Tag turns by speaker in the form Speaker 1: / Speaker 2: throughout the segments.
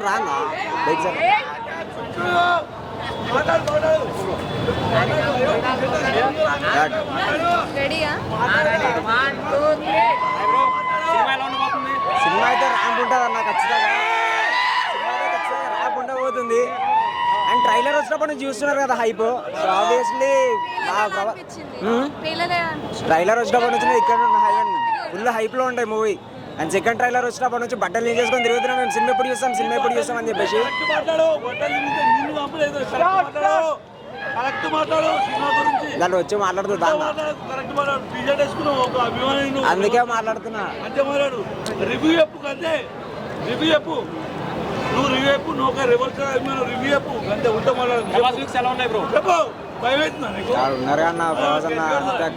Speaker 1: రాంగా cinema అయితే ramp ఉంటుంది అన్న ఖచ్చితంగా. సినిమా అయితే ఖచ్చితంగా ర్యాంప్ ఉండబోతుంది. అండ్ ట్రైలర్ వచ్చినప్పటి నుంచి చూస్తున్నారు కదా హైప్. సో ఆబ్వియస్లీ ట్రైలర్ వచ్చినప్పటి నుంచి ఇక్కడ ఫుల్ హైప్లో ఉంటాయి మూవీ. అండ్ సెకండ్ ట్రైలర్ వచ్చినప్పటి నుంచి బట్టలు ఏం చేసుకొని తిరుగుతున్నాం మేము. సినిమా ఎప్పుడు చూస్తాం అని చెప్పేసి దాంట్లో వచ్చి మాట్లాడుతుందా, అందుకే మాట్లాడుతున్నా.
Speaker 2: రివ్యూ చెప్పు నువ్వు రివ్యూ చెప్పు. నువ్వు రివ్యూ చెప్పు అంతే. ఉంటా
Speaker 1: ఉన్నారు అన్న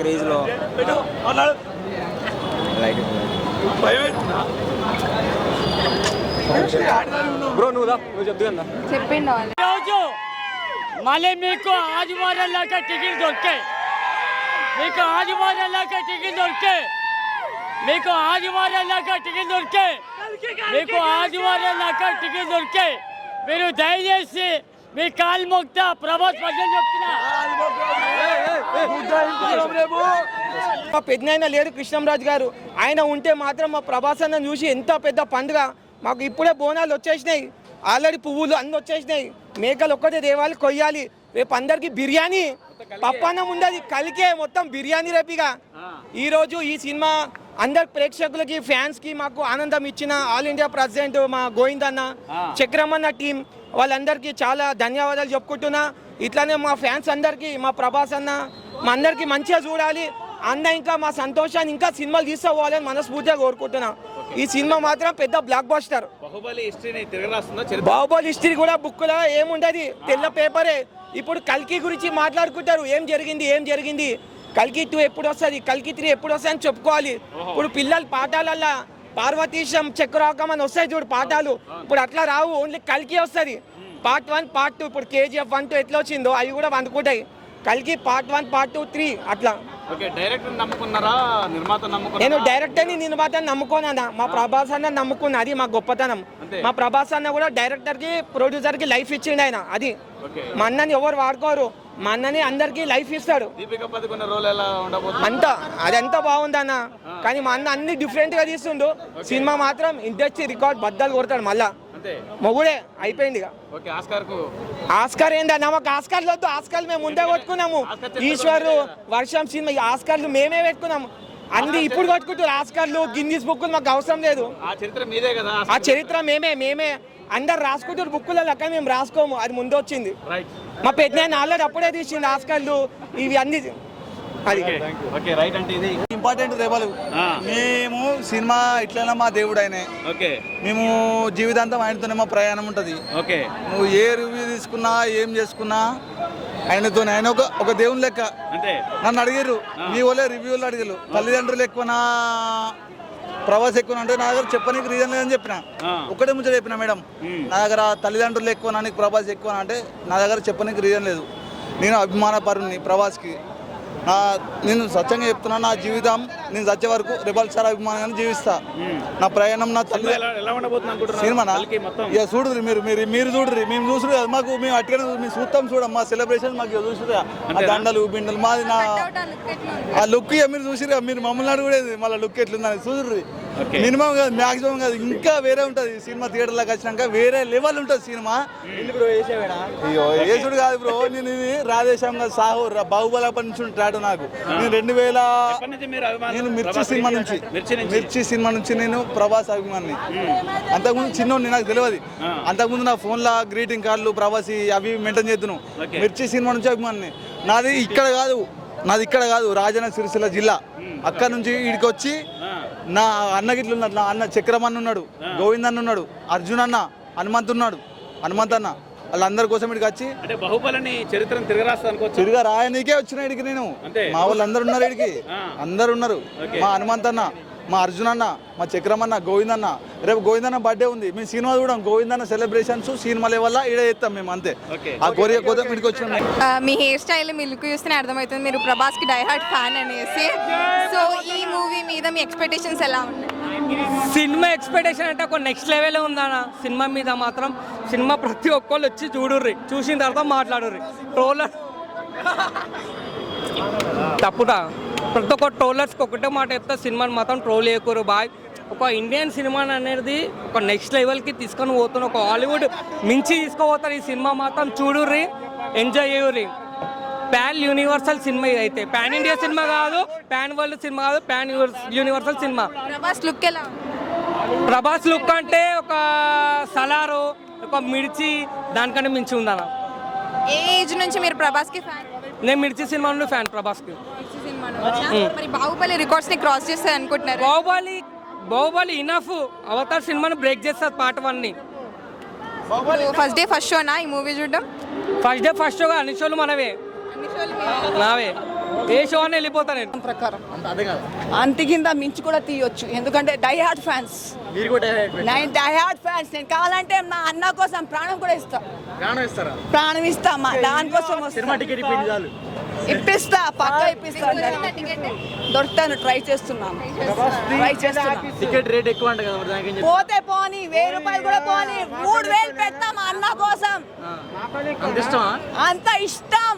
Speaker 1: క్రేజ్ లో బ్రో. నువ్వు చెప్తున్నా
Speaker 3: చెప్పిండు
Speaker 4: మళ్ళీ మీకు ఆదివారంలాగా టికెట్ దొరికే మీకు ఆదివారంలాగా టికెట్ దొరికే మీకు ఆదివారంలాగా టికెట్ దొరికే మీకు ఆదివారంలాగా టికెట్ దొరికే మీరు దయచేసి మీ కాలు మొక్తా ప్రభాస్ పద్యం చెప్తున్నా.
Speaker 5: మా పెద్దనాయన లేరు కృష్ణంరాజు గారు, ఆయన ఉంటే మాత్రం మా ప్రభాస్ అన్న చూసి ఎంత పెద్ద పండుగ. మాకు ఇప్పుడే బోనాలు వచ్చేసినాయి, ఆల్రెడీ పువ్వులు అన్నీ వచ్చేసినాయి. మేకలు ఒక్కటే దేవాలి కొయ్యాలి. రేపు అందరికి బిర్యానీ పప్పన్నం ఉండదు, కలికే మొత్తం బిర్యానీ రేపిగా. ఈరోజు ఈ సినిమా అందరు ప్రేక్షకులకి ఫ్యాన్స్కి మాకు ఆనందం ఇచ్చిన ఆల్ ఇండియా ప్రెసిడెంట్ మా గోవింద్ అన్న, చక్రమన్న టీం వాళ్ళందరికీ చాలా ధన్యవాదాలు చెప్పుకుంటున్నా. ఇట్లానే మా ఫ్యాన్స్ అందరికీ మా ప్రభాస్ అన్న మా అందరికీ మంచిగా చూడాలి అన్న. ఇంకా మా సంతోషాన్ని ఇంకా సినిమాలు తీసుకోవాలని మనస్ఫూర్తిగా కోరుకుంటున్నా. ఈ సినిమా మాత్రం పెద్ద బ్లాక్ బస్టర్. బాహుబలి హిస్టరీ కూడా బుక్లో ఏముండదు, తెల్ల పేపరే. ఇప్పుడు కల్కి గురించి మాట్లాడుకుంటారు, ఏం జరిగింది కల్కి 2 ఎప్పుడు వస్తుంది, కల్కి 3 ఎప్పుడు వస్తుంది అని చెప్పుకోవాలి. ఇప్పుడు పిల్లలు పాఠాలల్లా పార్వతీశం చక్రవాకం అని వస్తాయి చూడు పాఠాలు, ఇప్పుడు అట్లా రావు, ఓన్లీ కల్కి వస్తుంది. పార్ట్ 1 పార్ట్ 2 ఇప్పుడు KGF 1 2 ఎట్లా వచ్చిందో అవి కూడా వండుకుంటాయి. కల్కి పార్ట్ 1 పార్ట్ 2 3 అట్లా. నేను డైరెక్టర్ని నిర్మాతని నమ్ముకోనన్నా, మా ప్రభాస్ అన్న నమ్ముకున్నా, అది మా గొప్పతనం. మా ప్రభాస్ అన్న కూడా డైరెక్టర్కి ప్రొడ్యూసర్కి లైఫ్ ఇచ్చిండు ఆయన. అది మా అన్నని ఎవరు వాడుకోరు, మా అన్నని అందరికి లైఫ్ ఇస్తాడు. అంతా అదంతా బాగుందన్న, కానీ మా అన్న అన్ని డిఫరెంట్ గా తీస్తుండు. సినిమా మాత్రం ఇండస్ట్రీ రికార్డ్ బద్దలు కొడతాడు. మళ్ళా మొగుడే అయిపోయింది. ఆస్కార్ ఏందన్నా, మాకు ఆస్కార్లు వద్దు. ఆస్కార్ మేము ముందే కొట్టుకున్నాము. ఈశ్వర్ వర్షం సినిమా ఆస్కార్లు మేమే పెట్టుకున్నాము. అన్ని ఇప్పుడు కొట్టుకుంటారు ఆస్కార్లు, గిన్నీస్ బుక్కులు మాకు అవసరం లేదు. ఆ చరిత్ర మేమే అందరు రాసుకుంటారు బుక్కులలో, కానీ మేము రాసుకోము, అది ముందు వచ్చింది. మా పెద్దనాయన ఆల్రెడీ అప్పుడే తీసింది ఆస్కార్లు ఇవి అన్ని. అది
Speaker 2: ఇంపార్టెంట్ రేపాలు. మేము సినిమా ఇట్లైనా మా దేవుడు ఆయనే, మేము జీవితాంతం ఆయనతోనే మా ప్రయాణం ఉంటుంది. నువ్వు ఏ రివ్యూ తీసుకున్నా ఏం చేసుకున్నా ఆయనతో, ఆయన ఒక దేవుని లెక్క. నన్ను అడిగారు మీ వాళ్ళే రివ్యూలు అడిగారు, తల్లిదండ్రులు ఎక్కువనా ప్రభాస్ ఎక్కువ అంటే నా దగ్గర చెప్పనీకి రీజన్ లేదని చెప్పిన. ఒకటే ముందు చెప్పిన, మేడం నా దగ్గర తల్లిదండ్రులు ఎక్కువ నీకు ప్రభాస్ ఎక్కువ అంటే నా దగ్గర చెప్పనీకి రీజన్ లేదు. నేను అభిమానపరుని ప్రభాస్కి. నేను సత్యంగా చెప్తున్నా, నా జీవితం నేను చచ్చే వరకు రెబల్ స్టార్ అభిమానంగా జీవిస్తా. నా ప్రయాణం నా తల్లి సినిమానా ఇక చూడుర్రి మీరు చూడుర్రి, మేము చూసురు కదా, మాకు మేము అట్లా మేము చూస్తాం. చూడం మా సెలబ్రేషన్ మాకు చూసురా, ఆ దండలు బిండలు మాది నా ఆ లుక్ మీరు చూసిరా. మీరు మమ్మల్ని అడుగుడేది మళ్ళీ లుక్ ఎట్లుందని చూడుర్రి. మినిమం కాదు, మ్యాక్సిమం కాదు, ఇంకా వేరే ఉంటుంది సినిమా. థియేటర్లోకి వచ్చినాక వేరే లెవెల్ ఉంటుంది సినిమా. అయ్యో యేసుడు కాదు బ్రో, నేను ఇది రాధేశ్యామ్ కాదు, సాహో బాహుబలి నుంచి ఉంటాడు నాకు. నేను 2000 నేను మిర్చి సినిమా నుంచి నేను ప్రభాస్ అభిమాని. అంతకుముందు చిన్నోడిని, నాకు తెలియదు. అంతకుముందు నా ఫోన్లో గ్రీటింగ్ కార్డులు ప్రభాస్ అవి మెయింటైన్ చేస్తున్నాను. మిర్చి సినిమా నుంచి అభిమాని. నాది ఇక్కడ కాదు రాజన్న సిరిసిల్ల జిల్లా. అక్కడ నుంచి ఇక్కడికి వచ్చి నా అన్న గిట్లు ఉన్నాడు, నా అన్న చక్రమన్న ఉన్నాడు, గోవింద్ అన్న ఉన్నాడు, అర్జున్ అన్న, హనుమంత్ ఉన్నాడు, హనుమంత్ అన్న, వాళ్ళందరి కోసం ఇక్కడికి వచ్చి
Speaker 6: బాహుబలిని చరిత్రను
Speaker 2: తిరిగా రాయనీకే వచ్చిన ఇడికి. నేను మా వాళ్ళు అందరు ఉన్నారు, ఇడికి అందరు ఉన్నారు. మా హనుమంత్ అన్న మా అర్జున్ అన్న, మా చక్రం అన్న, గోవిందన్న. రేపు గోవిందన్న బర్త్డే ఉంది, మేము సినిమా చూడం. గోవిందన్న సెలబ్రేషన్స్ సినిమా లెవెల్ ఈడ చేస్తాం మేము, అంతే. ఆ కోరిక కోసం ఇక్కడికి వచ్చినాం.
Speaker 3: మీ హెయిర్ స్టైల్ మీ లుక్ చూస్తేనే అర్థమవుతుంది మీరు ప్రభాస్కి డైహార్డ్ ఫ్యాన్ అనేసి. సో ఈ మూవీ మీద మీ ఎక్స్పెక్టేషన్స్ ఎలా ఉన్నాయి?
Speaker 6: సినిమా ఎక్స్పెక్టేషన్ అంటే ఒక నెక్స్ట్ లెవెల్ ఉందన్న సినిమా మీద మాత్రం. సినిమా ప్రతి ఒక్కళ్ళు వచ్చి చూడుర్రి, చూసిన తర్వాత మాట్లాడుర్రి. ట్రోలర్ తప్పుదా, ప్రతి ఒక్క ట్రోలర్స్కి ఒకటే మాట చెప్తా, సినిమాని మాత్రం ట్రోల్ చేయకూరు బాయ్. ఒక ఇండియన్ సినిమా అనేది ఒక నెక్స్ట్ లెవెల్కి తీసుకొని పోతున్న, ఒక హాలీవుడ్ మించి తీసుకుపోతారు ఈ సినిమా. మాత్రం చూడుర్రి, ఎంజాయ్ చేయుర్రి. పాన్ యూనివర్సల్ సినిమా ఇది అయితే. పాన్ ఇండియా సినిమా కాదు, పాన్ వరల్డ్ సినిమా కాదు, pan universal cinema.
Speaker 3: Prabhas look ఎలా ఉంది?
Speaker 6: ప్రభాస్ లుక్ అంటే ఒక సలారు, ఒక మిర్చి, దానికంటే మించి ఉందన్న.
Speaker 3: ఏ ఏజ్ నుంచి మీరు ప్రభాస్కి ఫ్యాన్?
Speaker 6: నేను మిర్చి సినిమా నుండి ఫ్యాన్ ప్రభాస్కి.
Speaker 3: మరి బాహుబలి రికార్డ్స్ ని క్రాస్ చేస్తారు అనుకుంటున్నారు?
Speaker 6: బాహుబలి ఇనఫ్, అవతార్ సినిమాను బ్రేక్ చేస్తారు పార్ట్ 1ని.
Speaker 3: ఫస్ట్ డే ఫస్ట్ షోనా ఈ మూవీ చూడడం?
Speaker 6: ఫస్ట్ డే ఫస్ట్ షోగా అన్ని షోలు మనవే, నావే. ఏ షో అని వెళ్ళిపోతా నేను.
Speaker 7: ప్రకారం అంత కింద మించి కూడా తీయొచ్చు, ఎందుకంటే డైహార్డ్ ఫ్యాన్స్. నేను డైహార్డ్ ఫ్యాన్స్. నేను కావాలంటే నా అన్న కోసం ప్రాణం కూడా ఇస్తా. ప్రాణం ఇస్తా, మా దానికోసం ఇప్పిస్తా, పక్క ఇప్పిస్తా. దొరుకుతాను, ట్రై చేస్తున్నాను.
Speaker 8: టికెట్ రేట్ ఎక్కువ అంట కదా,
Speaker 7: పోతే పోని, 1000 రూపాయలు కూడా పోని, 3000 పెడతా మా అన్న కోసం. అంత ఇష్టం.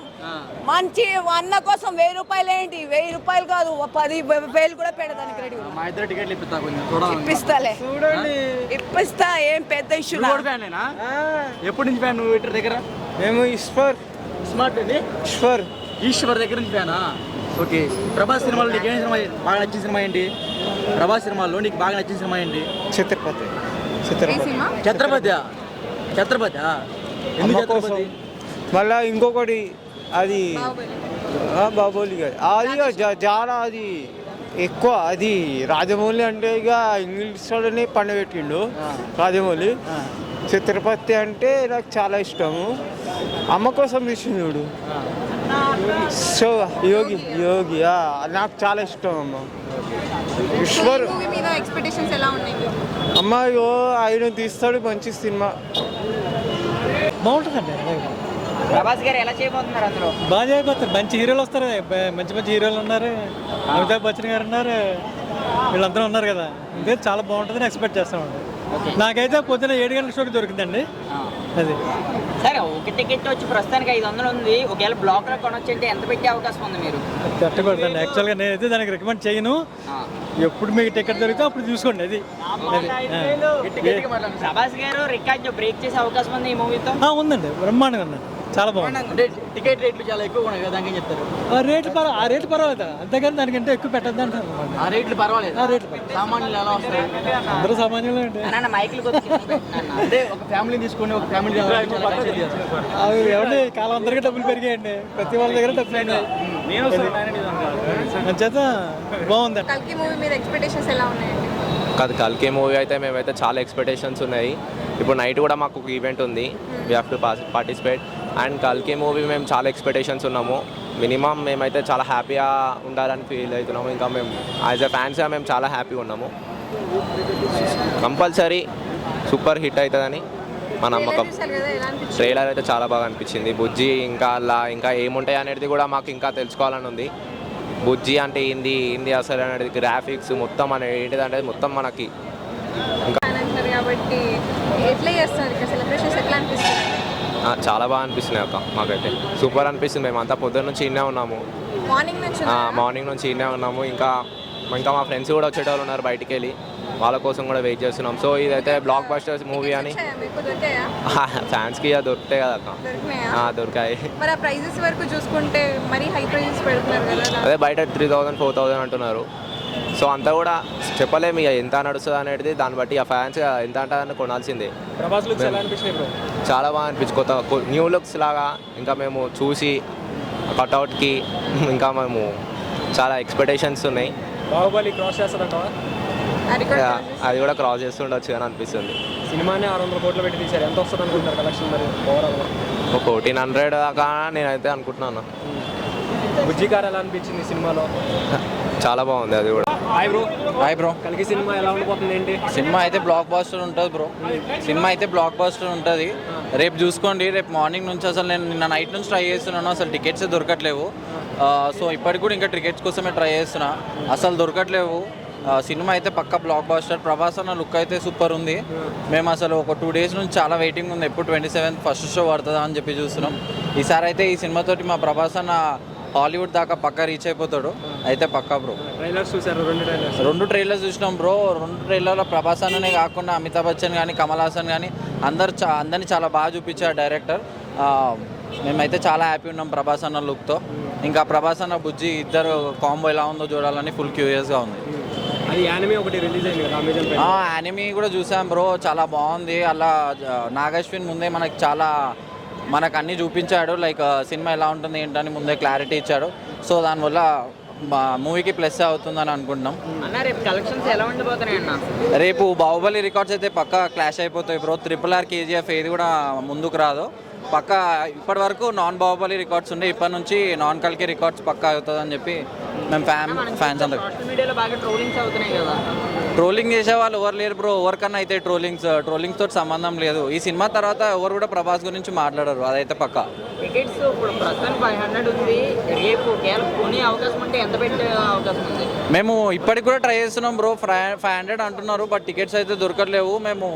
Speaker 7: మంచి అన్న కోసం 1000 రూపాయలు ఏంటి, 1000 రూపాయలు కాదు, 10,000 కూడా పెడతానికి రెడీ.
Speaker 8: మా ఇద్దరు టికెట్లు
Speaker 7: ఇప్పిస్తాలే, ఇప్పిస్తా. ఏం పెద్ద ఇష్యూ.
Speaker 8: ఎప్పటి నుంచి ఫ్యాన్ నువ్వు ఇటు దగ్గర?
Speaker 5: మేము
Speaker 8: ఈశ్వర్ దగ్గర నుంచి ఫ్యానా? ఓకే. ప్రభాస్ సినిమాలో నీకు ఏం సినిమా బాగా నచ్చిన సినిమా ఏంటి? ప్రభాస్ సినిమాలో నీకు బాగా నచ్చిన సినిమా ఏంటి?
Speaker 5: ఛత్రపతి.
Speaker 8: ఛత్రపతి. ఎందుకు ఛత్రపతి?
Speaker 5: మళ్ళా ఇంకొకటి అది బాహుబలి కాదు, అది చాలా అది ఎక్కువ. అది రాజమౌళి అంటే ఇక ఇంగ్లీష్లోనే పండబెట్టిండు రాజమౌళి. ఛత్రపతి అంటే నాకు చాలా ఇష్టము. అమ్మ కోసం తీసింది చూడు, సో యోగి నాకు చాలా ఇష్టం అమ్మ. ఈశ్వర్
Speaker 3: మూవీ మీద ఎక్స్పెక్టేషన్స్ ఎలా ఉన్నాయి?
Speaker 5: అమ్మాయో ఆయన తీస్తాడు మంచి సినిమా.
Speaker 9: బాగుంటుందండి.
Speaker 10: ప్రభాస్ గారు ఎలా చేయబోతున్నారు? అందులో
Speaker 9: బాగా చేయబోతున్నారు. మంచి హీరోలు వస్తారు, మంచి హీరోలు ఉన్నారు. అమితాబ్ బచ్చన్ గారు ఉన్నారు, వీళ్ళందరూ ఉన్నారు కదా. ఇంకా చాలా బాగుంటుందని ఎక్స్పెక్ట్ చేస్తామండి. నాకైతే పొద్దున 7 గంటల షోకి దొరికిందండి అది.
Speaker 10: సరే, ఒక టికెట్ వచ్చి ప్రస్తుతానికి 500 ఉంది. ఒకవేళ బ్లాక్ లో కొనొచ్చు అంటే ఎంత పెట్టే అవకాశం ఉంది మీరు?
Speaker 9: పెట్టకూడదండి. యాక్చువల్గా నేనైతే దానికి రికమెండ్ చేయను. ఎప్పుడు మీకు టికెట్ దొరికితే అప్పుడు చూసుకోండి. అది
Speaker 10: ప్రభాస్ గారు రికార్డ్ బ్రేక్ చేసే అవకాశం ఉంది ఈ మూవీతో.
Speaker 9: ఉందండి, బ్రహ్మాండంగా ఉందండి, చాలా బాగుంది.
Speaker 8: అంటే టికెట్ రేట్లు చాలా ఎక్కువ ఉన్నాయి కదా, దానికి చెప్తారు.
Speaker 9: ఆ రేట్లు పర్వాలేదు, అంతేగాని దానికంటే ఎక్కువ పెట్టద్దు అంటారు.
Speaker 8: ఆ రేట్లు పర్వాలేదు. సామాన్యులు ఎలా వస్తారు?
Speaker 9: అందరూ సామాన్యులు అండి.
Speaker 8: అంటే ఒక ఫ్యామిలీ తీసుకొని ఒక ఫ్యామిలీ
Speaker 9: అవి ఎవరి కాలం అందరికీ డబ్బులు పెరిగాయండి, ప్రతి వాళ్ళ దగ్గర డబ్బులు అయినాయి. చేత బాగుంది.
Speaker 3: కల్కి మూవీ మీద ఎక్స్పెక్టేషన్స్ ఎలా ఉన్నాయండి?
Speaker 11: కల్కి మూవీ అయితే మేమైతే చాలా ఎక్స్పెక్టేషన్స్ ఉన్నాయి. ఇప్పుడు నైట్ కూడా మాకు ఒక ఈవెంట్ ఉంది, we have to participate. And కల్కి మూవీ మేము చాలా ఎక్స్పెక్టేషన్స్ ఉన్నాము. మినిమం మేమైతే చాలా హ్యాపీగా ఉండాలని ఫీల్ అవుతున్నాము. ఇంకా మేము యాజ్ ఎ ఫ్యాన్స్గా మేము చాలా హ్యాపీగా ఉన్నాము. కంపల్సరీ సూపర్ హిట్ అవుతుందని మా నమ్మకం. ట్రైలర్ అయితే చాలా బాగా అనిపించింది. బుజ్జి ఇంకా ఏముంటాయి అనేది కూడా మాకు ఇంకా తెలుసుకోవాలని ఉంది. బుజ్జి అంటే ఏంది అసలు అనేది, గ్రాఫిక్స్ మొత్తం అనేది ఏంటిదంటే మొత్తం మనకి
Speaker 3: కాబట్టి ఎట్లా చేస్తారు సెలబ్రేషన్స్, ఎట్లా అనిపిస్తుంది?
Speaker 11: చాలా బాగా అనిపిస్తున్నాయి అక్క, మాకైతే సూపర్ అనిపిస్తుంది. మేము అంతా పొద్దున్న నుంచి ఇన్నే ఉన్నాము, మార్నింగ్ నుంచి ఇన్నే ఉన్నాము. ఇంకా మా ఫ్రెండ్స్ కూడా వచ్చేటోళ్ళు ఉన్నారు బయటికి వెళ్ళి, వాళ్ళ కోసం కూడా వెయిట్ చేస్తున్నాం. సో ఇదైతే బ్లాక్ బస్టర్స్ మూవీ అని ఫ్యాన్స్కి దొరుకుతాయి కదా అక్క. దొరికాయి. అదే బయట 3,000 4,000 అంటున్నారు. సో అంతా కూడా చెప్పలేము ఇక ఎంత నడుస్తుంది అనేది, దాన్ని బట్టి ఆ ఫ్యాన్స్ ఎంత అంటారని కొనాల్సిందే. చాలా బాగా అనిపించి కొత్త న్యూ లుక్స్ లాగా. ఇంకా మేము చూసి కట్అవుట్కి ఇంకా మేము చాలా ఎక్స్పెక్టేషన్స్ ఉన్నాయి.
Speaker 6: బాహుబలి క్రాస్ చేస్తారంటావా?
Speaker 11: అది కూడా క్రాస్ చేస్తుండొచ్చు అని అనిపిస్తుంది.
Speaker 6: సినిమాని 600 కోట్లు పెట్టి తీశారు, ఎంత వస్తుంది అనుకుంటున్నారు కలెక్షన్ మరి ఓవరాల్గా?
Speaker 11: ఒక 1,400 దాకా నేనైతే అనుకుంటున్నాను.
Speaker 6: బుజ్జి గారు ఎలా అనిపించింది సినిమాలో?
Speaker 11: చాలా బాగుంది అది కూడా.
Speaker 8: Hi bro.
Speaker 6: కలికి సినిమా ఎలా ఉండిపోతుంది ఏంటి?
Speaker 8: సినిమా అయితే బ్లాక్ బాస్టర్ ఉంటుంది బ్రో. సినిమా అయితే బ్లాక్ బాస్టర్ ఉంటుంది. రేపు చూసుకోండి, రేపు మార్నింగ్ నుంచి అసలు నేను నిన్న నైట్ నుంచి ట్రై చేస్తున్నాను, అసలు టికెట్స్ దొరకట్లేవు. సో ఇప్పటికి కూడా ఇంకా టికెట్స్ కోసమే ట్రై చేస్తున్నా, అసలు దొరకట్లేవు. సినిమా అయితే పక్కా బ్లాక్ బాస్టర్. ప్రభాస్ అన్న లుక్ అయితే సూపర్ ఉంది. మేము అసలు ఒక 2 days నుంచి చాలా వెయిటింగ్ ఉంది, ఎప్పుడు 27th ఫస్ట్ షో పడుతుందా అని చెప్పి చూస్తున్నాం. ఈసారి అయితే ఈ సినిమాతోటి మా ప్రభాస్ అన్న హాలీవుడ్ దాకా పక్కా రీచ్ అయిపోతాడు. అయితే పక్కా బ్రో.
Speaker 6: ట్రైలర్స్ చూసారు?
Speaker 8: 2 trailers చూసినాం బ్రో. 2 trailerలో ప్రభాస్ అన్ననే కాకుండా అమితాబ్ బచ్చన్ కానీ కమల్ హాసన్ కానీ అందరినీ చాలా బాగా చూపించారు డైరెక్టర్. మేమైతే చాలా హ్యాపీ ఉన్నాం ప్రభాస్ అన్న లుక్తో. ఇంకా ప్రభాస్ అన్న బుజ్జి ఇద్దరు కాంబో ఎలా ఉందో చూడాలని ఫుల్ క్యూరియస్గా ఉంది.
Speaker 6: అది యానిమే ఒకటి రిలీజ్ అయింది కదా అమెజాన్ పై.
Speaker 8: యానిమీ కూడా చూసాం బ్రో, చాలా బాగుంది. అలా నాగశ్విన్ ముందే మనకు అన్నీ చూపించాడు, లైక్ సినిమా ఎలా ఉంటుంది ఏంటని ముందే క్లారిటీ ఇచ్చాడు. సో దానివల్ల మూవీకి ప్లస్ అవుతుందని అనుకుంటున్నాం.
Speaker 10: అన్న రేపు కలెక్షన్స్ ఎలా ఉండిపోతున్నాయి అన్న?
Speaker 8: రేపు బాహుబలి రికార్డ్స్ అయితే పక్కా క్లాష్ అయిపోతాయి బ్రో. RRR KGF ఏది కూడా ముందుకు రాదు. పక్కా ఇప్పటి వరకు నాన్ బాహుబలి రికార్డ్స్ ఉండే, ఇప్పటి నుంచి నాన్ కల్కి రికార్డ్స్ పక్కా అవుతుందని చెప్పి మేము ఫ్యాన్స్ అందరూ.
Speaker 10: సోషల్ మీడియాలో బాగా ట్రోలింగ్స్ అవుతున్నాయి కదా.
Speaker 8: ట్రోలింగ్ చేసే వాళ్ళు ఎవరు లేరు బ్రో. ఎవరికన్నా అయితే ట్రోలింగ్స్ తోటి సంబంధం లేదు. ఈ సినిమా తర్వాత ఎవరు కూడా ప్రభాస్ గురించి మాట్లాడరు, అదైతే పక్కా.
Speaker 10: టికెట్స్ ఇప్పుడు ప్రస్తుతం 500 ఉంది. రేపు కేవలం కొనే అవకాశం ఉంటే ఎంత పెట్టే అవకాశం ఉంది?
Speaker 8: మేము ఇప్పటికి కూడా ట్రై చేస్తున్నాం బ్రో. 500 అంటున్నారు, బట్ టికెట్స్ అయితే దొరకట్లేవు. మేము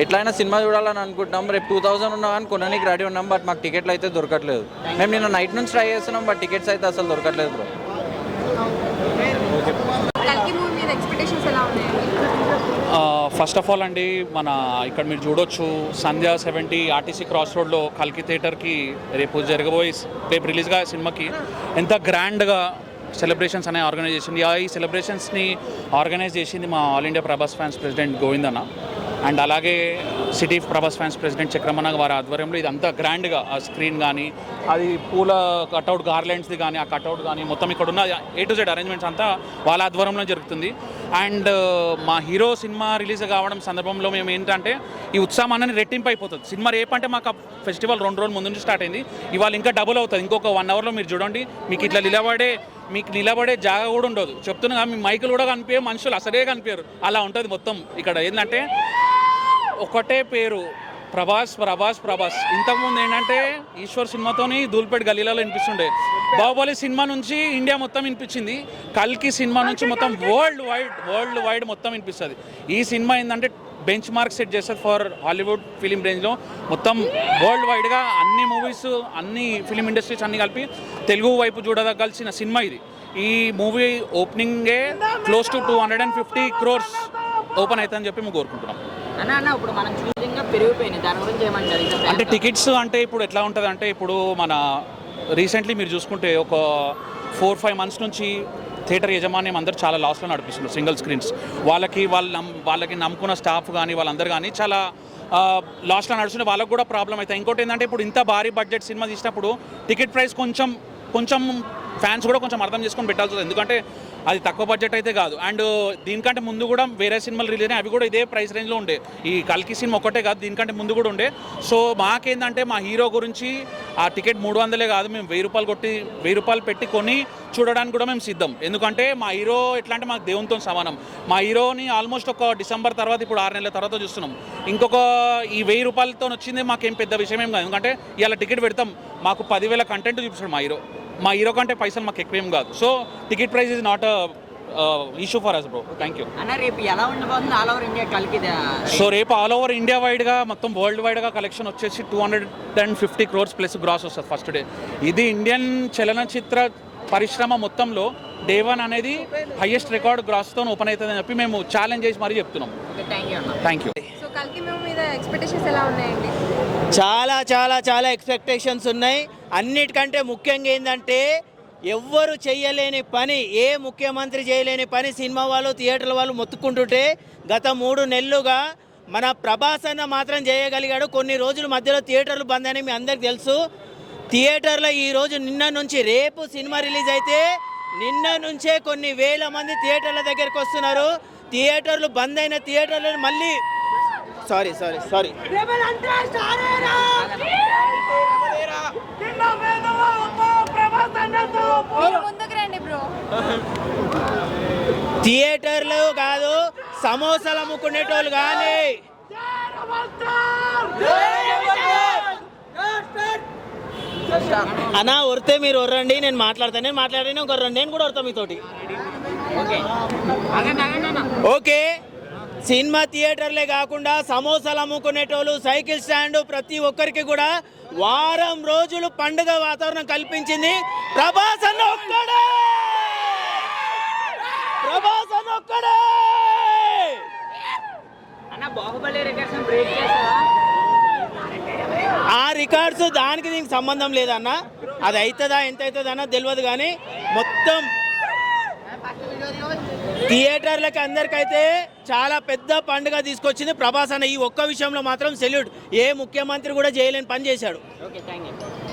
Speaker 8: ఎట్లయినా సినిమా చూడాలని అనుకుంటున్నాం. రేపు 2000 ఉన్నా కానీ కొనడానికి రెడీ ఉన్నాం, బట్ మాకు టికెట్లు అయితే దొరకట్లేదు. మేము నిన్న నైట్ నుంచి ట్రై చేస్తున్నాం, బట్ టికెట్స్ అయితే అసలు దొరకట్లేదు బ్రో.
Speaker 3: కల్కి మూవీ మీద ఎక్స్పెక్టేషన్స్ ఎలా ఉన్నాయండి?
Speaker 12: ఫస్ట్ ఆఫ్ ఆల్ అండి, మన ఇక్కడ మీరు చూడొచ్చు సంధ్యా 70 ఆర్టీసీ క్రాస్ రోడ్లో కల్కి థియేటర్కి రేపు రిలీజ్గా సినిమాకి ఎంత గ్రాండ్గా సెలబ్రేషన్స్ అనే ఆర్గనైజేషన్. ఈ సెలబ్రేషన్స్ని ఆర్గనైజ్ చేసింది మా all India Prabhas fans president Govind అన్న, అండ్ అలాగే సిటీ ప్రభాస్ ఫ్యాన్స్ ప్రెసిడెంట్ చక్రమణ వారి ఆధ్వర్యంలో ఇదంతా గ్రాండ్గా ఆ స్క్రీన్ కానీ, అది పూల కట్అవుట్ గార్లెండ్స్ది కానీ, ఆ కట్అవుట్ కానీ మొత్తం ఇక్కడ ఉన్న A to Z అరేంజ్మెంట్స్ అంతా వాళ్ళ ఆధ్వర్యంలో జరుగుతుంది. అండ్ మా హీరో సినిమా రిలీజ్ కావడం సందర్భంలో మేము ఏంటంటే ఈ ఉత్సాహం అనేది రెట్టింపు అయిపోతుంది. సినిమా రేపంటే మాకు ఫెస్టివల్ 2 రోజుల ముందు నుంచి స్టార్ట్ అయింది, ఇవాళ ఇంకా డబుల్ అవుతుంది. ఇంకొక 1 hourలో మీరు చూడండి, మీకు ఇట్లా నిలబడే జాగా కూడా ఉండదు. చెప్తున్నా, మీ మైకులు కూడా కనిపించే, మనుషులు అసలే కనిపించరు, అలా ఉంటుంది మొత్తం. ఇక్కడ ఏంటంటే ఒకటే పేరు, ప్రభాస్ ప్రభాస్ ప్రభాస్. ఇంతకుముందు ఏంటంటే ఈశ్వర్ సినిమాతోని ధూల్పేట్ గలీలలో వినిపిస్తుండే, బాహుబలి సినిమా నుంచి ఇండియా మొత్తం వినిపించింది, కల్కి సినిమా నుంచి మొత్తం వరల్డ్ వైడ్ మొత్తం వినిపిస్తుంది. ఈ సినిమా ఏంటంటే బెంచ్ మార్క్ సెట్ చేస్తారు ఫర్ హాలీవుడ్ ఫిలిం రేంజ్లో. మొత్తం వరల్డ్ వైడ్గా అన్ని మూవీస్, అన్ని ఫిలిం ఇండస్ట్రీస్ అన్ని కలిపి తెలుగు వైపు చూడదగాల్సిన సినిమా ఇది. ఈ మూవీ ఓపెనింగే క్లోజ్ టు 250 crores ఓపెన్ అవుతుందని చెప్పి మేము కోరుకుంటున్నాం.
Speaker 10: అన్న ఇప్పుడు మనం చూసింగ్గా పెరిగిపోయినాయి, దాని గురించి ఏమంటారు?
Speaker 12: అంటే టికెట్స్ అంటే ఇప్పుడు ఎట్లా ఉంటుంది అంటే, ఇప్పుడు మన రీసెంట్లీ మీరు చూసుకుంటే ఒక 4-5 months నుంచి థియేటర్ యజమాన్యం అందరూ చాలా లాస్లో నడిపిస్తున్నారు సింగిల్ స్క్రీన్స్. వాళ్ళకి నమ్ముకున్న స్టాఫ్ కానీ వాళ్ళందరూ కానీ చాలా లాస్ట్లో నడుస్తుంటే వాళ్ళకు కూడా ప్రాబ్లం అవుతాయి. ఇంకోటి ఏంటంటే ఇప్పుడు ఇంత భారీ బడ్జెట్ సినిమా తీసినప్పుడు టికెట్ ప్రైస్ కొంచెం ఫ్యాన్స్ కూడా కొంచెం అర్థం చేసుకొని పెట్టాల్సి వస్తుంది, ఎందుకంటే అది తక్కువ బడ్జెట్ అయితే కాదు. అండ్ దీనికంటే ముందు కూడా వేరే సినిమాలు రిలీజ్ అయినాయి, అవి కూడా ఇదే ప్రైస్ రేంజ్లో ఉండే. ఈ కల్కి సినిమా ఒకటే కాదు, దీనికంటే ముందు కూడా ఉండే. సో మాకేందంటే మా హీరో గురించి ఆ టికెట్ 300 కాదు, మేము 1000 రూపాయలు పెట్టి కొని చూడడానికి కూడా మేము సిద్ధం. ఎందుకంటే మా హీరో ఎట్లా అంటే మాకు దేవునితో సమానం. మా హీరోని ఆల్మోస్ట్ ఒక డిసెంబర్ తర్వాత, ఇప్పుడు 6 నెలల తర్వాత చూస్తున్నాం. ఇంకొక ఈ 1000 రూపాయలతో వచ్చింది మాకేం పెద్ద విషయం ఏం కాదు, ఎందుకంటే ఇలా టికెట్ పెడతాం, మాకు 10,000 కంటెంట్ చూపిస్తాడు మా హీరో కంటే పైసలు మాకు ఎక్కువేం కాదు. So ticket price is not issue for us bro. Thank you.
Speaker 10: అన్న రేపు ఎలా ఉండబోతుంది ఆల్ ఓవర్ ఇండియా కల్కి?
Speaker 12: సో రేపు ఆల్ ఓవర్ ఇండియా వైడ్గా మొత్తం వరల్డ్ వైడ్గా కలెక్షన్ వచ్చేసి 250 crores ప్లస్ గ్రాస్ వస్తుంది ఫస్ట్ డే. ఇది ఇండియన్ చలనచిత్ర పరిశ్రమ మొత్తంలో Day 1 అనేది హైయెస్ట్ రికార్డ్ గ్రాస్తో ఓపెన్ అవుతుందని చెప్పి మేము ఛాలెంజ్ చేసి మరీ చెప్తున్నాం. Thank you.
Speaker 3: సో కల్కి మూవీ మీద ఎక్స్పెక్టేషన్స్ ఎలా ఉన్నాయండి?
Speaker 13: చాలా చాలా చాలా ఎక్స్పెక్టేషన్స్ ఉన్నాయి. అన్నిటికంటే ముఖ్యంగా ఏంటంటే ఎవ్వరు చేయలేని పని, ఏ ముఖ్యమంత్రి చేయలేని పని సినిమా వాళ్ళు థియేటర్ల వాళ్ళు మొత్తుకుంటుంటే గత 3 నెలలుగా మన ప్రభాస్ అన్న మాత్రం చేయగలిగాడు. కొన్ని రోజుల మధ్యలో థియేటర్లు బంద్ అని మీ అందరికి తెలుసు. థియేటర్లో ఈరోజు నిన్న నుంచి, రేపు సినిమా రిలీజ్ అయితే నిన్న నుంచే కొన్ని వేల మంది థియేటర్ల దగ్గరికి వస్తున్నారు. థియేటర్లు బంద్ అయిన థియేటర్లను మళ్ళీ సారీ
Speaker 3: ముందుకు రండి బ్రో.
Speaker 13: థియేటర్లు కాదు, సమోసాలు అమ్ముకునేటోళ్ళు కానీ అన్నా ఒరితే మీరు ఒర్రండి, నేను మాట్లాడతాను. నేను ఒక నేను కూడా ఒరుతా మీతోటి. ఓకే, సినిమా థియేటర్లే కాకుండా సమోసాలు అమ్ముకునేటోళ్ళు, సైకిల్ స్టాండ్, ప్రతి ఒక్కరికి కూడా వారం రోజులు పండుగ వాతావరణం కల్పించింది ప్రభాస్ అన్న ఒక్కడే. ప్రభాస్ అన్న ఒక్కడే.
Speaker 10: అన్న బాహుబలి రికార్డ్స్ బ్రేక్ చేస్తారా?
Speaker 13: ఆ రికార్డ్స్ దానికి దీనికి సంబంధం లేదన్న. అది అవుతుందా ఎంత అవుతుందా అన్న తెలియదు, కానీ మొత్తం థియేటర్లకి అందరికైతే చాలా పెద్ద పండుగ తీసుకొచ్చింది ప్రభాస్ అన్న. ఈ ఒక్క విషయంలో మాత్రం సెల్యూట్. ఏ ముఖ్యమంత్రి కూడా చేయలేని పని చేశాడు.
Speaker 10: Okay, thank you.